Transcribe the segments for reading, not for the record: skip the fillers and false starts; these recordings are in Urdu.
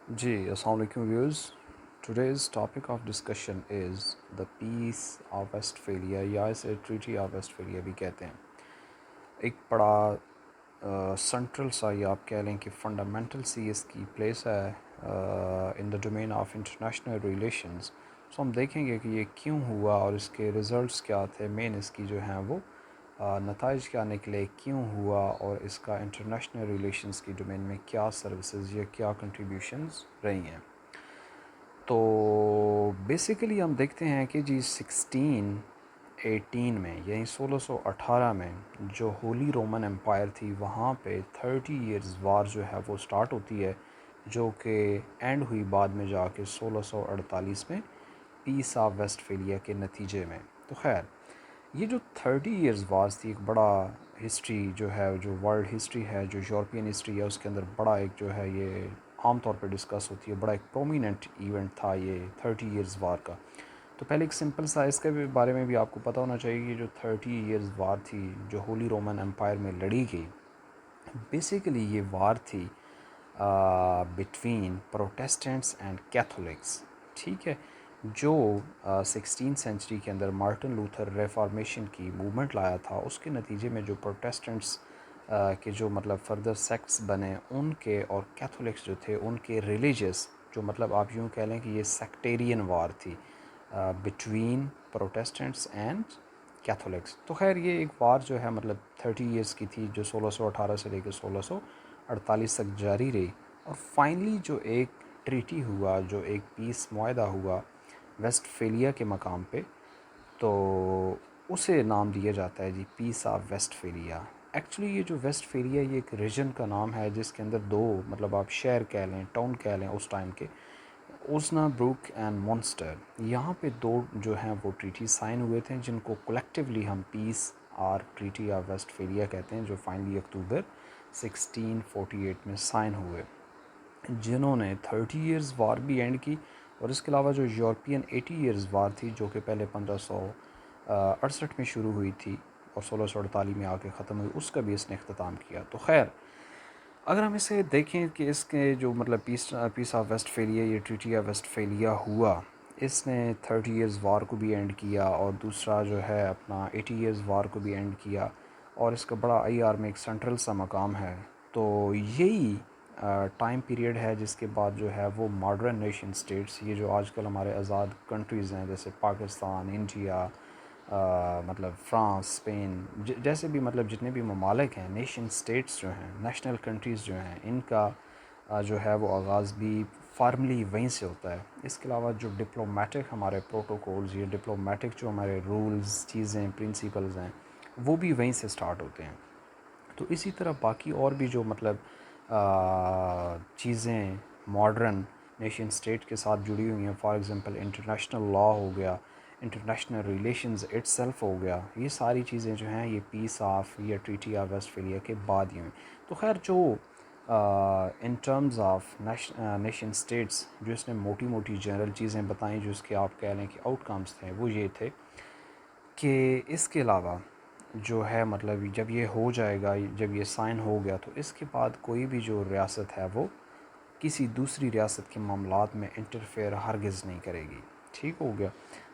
جی السلام علیکم viewers. Today's topic of discussion is the peace of Westphalia یا اسے ٹریٹی آف ویسٹ فیلیا بھی کہتے ہیں. ایک بڑا سنٹرل سا یا آپ کہہ لیں کہ فنڈامنٹل سی اس کی پلیس ہے in the domain of international relations. So ہم دیکھیں گے کہ یہ کیوں ہوا اور اس کے ریزلٹس کیا تھے, مین اس کی جو ہیں وہ نتائج کیا نکلے, کیوں ہوا, اور اس کا انٹرنیشنل ریلیشنز کی ڈومین میں کیا سروسز یا کیا کنٹریبیوشنز رہی ہیں. تو بیسیکلی ہم دیکھتے ہیں کہ جی 1618 میں یعنی 1618 میں جو ہولی رومن امپائر تھی وہاں پہ 30 ایئرز وار جو ہے وہ سٹارٹ ہوتی ہے, جو کہ اینڈ ہوئی بعد میں جا کے 1648 میں پیس آف ویسٹ فیلیا کے نتیجے میں. تو خیر یہ جو 30 ایئرز وارز تھی ایک بڑا ہسٹری جو ہے, جو ورلڈ ہسٹری ہے, جو یورپین ہسٹری ہے, اس کے اندر بڑا ایک جو ہے یہ عام طور پہ ڈسکس ہوتی ہے, بڑا ایک پرومیننٹ ایونٹ تھا یہ 30 ایئرز وار کا. تو پہلے ایک سمپل سا اس کے بارے میں بھی آپ کو پتہ ہونا چاہیے کہ جو 30 ایئرز وار تھی جو ہولی رومن امپائر میں لڑی گئی, بیسیکلی یہ وار تھی بٹوین پروٹیسٹنٹس اینڈ کیتھولکس. ٹھیک ہے, جو 16 سینچری کے اندر مارٹن لوتھر ریفارمیشن کی موومنٹ لایا تھا, اس کے نتیجے میں جو پروٹیسٹنٹس کے جو مطلب فردر سیکٹس بنے ان کے, اور کیتھولکس جو تھے ان کے ریلیجیس, جو مطلب آپ یوں کہہ لیں کہ یہ سیکٹیرین وار تھی بٹوین پروٹیسٹنٹس اینڈ کیتھولکس. تو خیر یہ ایک وار جو ہے مطلب 30 ایئرس کی تھی, جو 1618 سے لے کے 1648 تک جاری رہی, اور فائنلی جو ایک ٹریٹی ہوا, جو ایک پیس معاہدہ ہوا ویسٹ فیلیا کے مقام پہ, تو اسے نام دیا جاتا ہے جی پیس آف ویسٹ فیلیا. ایکچولی یہ جو ویسٹ فیلیا یہ ایک ریجن کا نام ہے جس کے اندر دو مطلب آپ شہر کہہ لیں, ٹاؤن کہہ لیں اس ٹائم کے, اوزنا بروک اینڈ مونسٹر, یہاں پہ دو جو ہیں وہ ٹریٹی سائن ہوئے تھے جن کو کلیکٹیولی ہم پیس اور ٹریٹی آف ویسٹ فیلیا کہتے ہیں, جو فائنلی اکتوبر 1648 میں سائن ہوئے, جنہوں نے 30 ایئرز وار بھی اینڈ کی. اور اس کے علاوہ جو یورپین 80 ایئرز وار تھی جو کہ پہلے 1568 میں شروع ہوئی تھی اور 1648 میں آ کے ختم ہوئی, اس کا بھی اس نے اختتام کیا. تو خیر اگر ہم اسے دیکھیں کہ اس کے جو مطلب پیس آف ویسٹ فیلیا, یہ ٹریٹی آف ویسٹ فیلیا ہوا, اس نے 30 ایئرز وار کو بھی اینڈ کیا, اور دوسرا جو ہے اپنا 80 ایئرز وار کو بھی اینڈ کیا, اور اس کا بڑا آئی آر میں ایک سینٹرل سا مقام ہے. تو یہی ٹائم پیریڈ ہے جس کے بعد جو ہے وہ ماڈرن نیشن سٹیٹس, یہ جو آج کل ہمارے آزاد کنٹریز ہیں جیسے پاکستان, انڈیا, مطلب فرانس, اسپین, جیسے بھی مطلب جتنے بھی ممالک ہیں, نیشن سٹیٹس جو ہیں, نیشنل کنٹریز جو ہیں, ان کا جو ہے وہ آغاز بھی فارملی وہیں سے ہوتا ہے. اس کے علاوہ جو ڈپلومیٹک ہمارے پروٹوکولز, یہ ڈپلومیٹک جو ہمارے رولز, چیزیں, پرنسپلز ہیں, وہ بھی وہیں سے سٹارٹ ہوتے ہیں. تو اسی طرح باقی اور بھی جو مطلب چیزیں ماڈرن نیشن سٹیٹ کے ساتھ جڑی ہوئی ہیں, فار ایگزامپل انٹرنیشنل لا ہو گیا, انٹرنیشنل ریلیشنز اٹ سیلف ہو گیا, یہ ساری چیزیں جو ہیں یہ پیس آف یا ٹریٹی آف ویسٹ فیلیا کے بعد ہی ہوئیں. تو خیر جو in terms of nation states جو اس نے موٹی موٹی جنرل چیزیں بتائیں, جو اس کے آپ کہہ لیں کہ آؤٹ کمز تھے, وہ یہ تھے کہ اس کے علاوہ جو ہے مطلب جب یہ ہو جائے گا, جب یہ سائن ہو گیا, تو اس کے بعد کوئی بھی جو ریاست ہے وہ کسی دوسری ریاست کے معاملات میں انٹرفیئر ہرگز نہیں کرے گی. ٹھیک ہو گیا,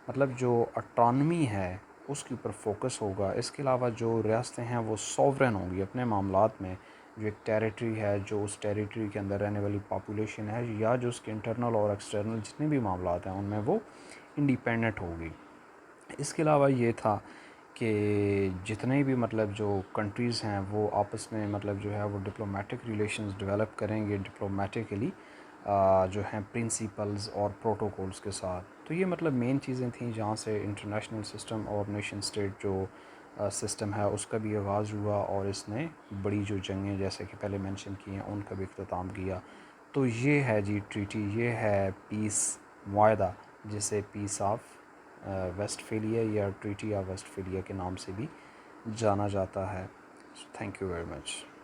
مطلب جو اٹانومی ہے اس کے اوپر فوکس ہوگا. اس کے علاوہ جو ریاستیں ہیں وہ سوورن ہوں گی اپنے معاملات میں, جو ایک ٹیریٹری ہے, جو اس ٹیریٹری کے اندر رہنے والی پاپولیشن ہے, یا جو اس کے انٹرنل اور ایکسٹرنل جتنے بھی معاملات ہیں ان میں وہ انڈیپینڈنٹ ہوگی. اس کے علاوہ یہ تھا کہ جتنے بھی مطلب جو کنٹریز ہیں وہ آپس میں مطلب جو ہے وہ ڈپلومیٹک ریلیشنز ڈیولپ کریں گے, ڈپلومیٹکلی جو ہیں پرنسپلز اور پروٹوکولز کے ساتھ. تو یہ مطلب مین چیزیں تھیں جہاں سے انٹرنیشنل سسٹم اور نیشن سٹیٹ جو سسٹم ہے اس کا بھی آغاز ہوا, اور اس نے بڑی جو جنگیں جیسے کہ پہلے مینشن کی ہیں ان کا بھی اختتام کیا. تو یہ ہے جی ٹریٹی, یہ ہے پیس معاہدہ جسے پیس آف ویسٹ فیلیا یا ٹریٹی آف ویسٹ فیلیا کے نام سے بھی جانا جاتا ہے. Thank you very much.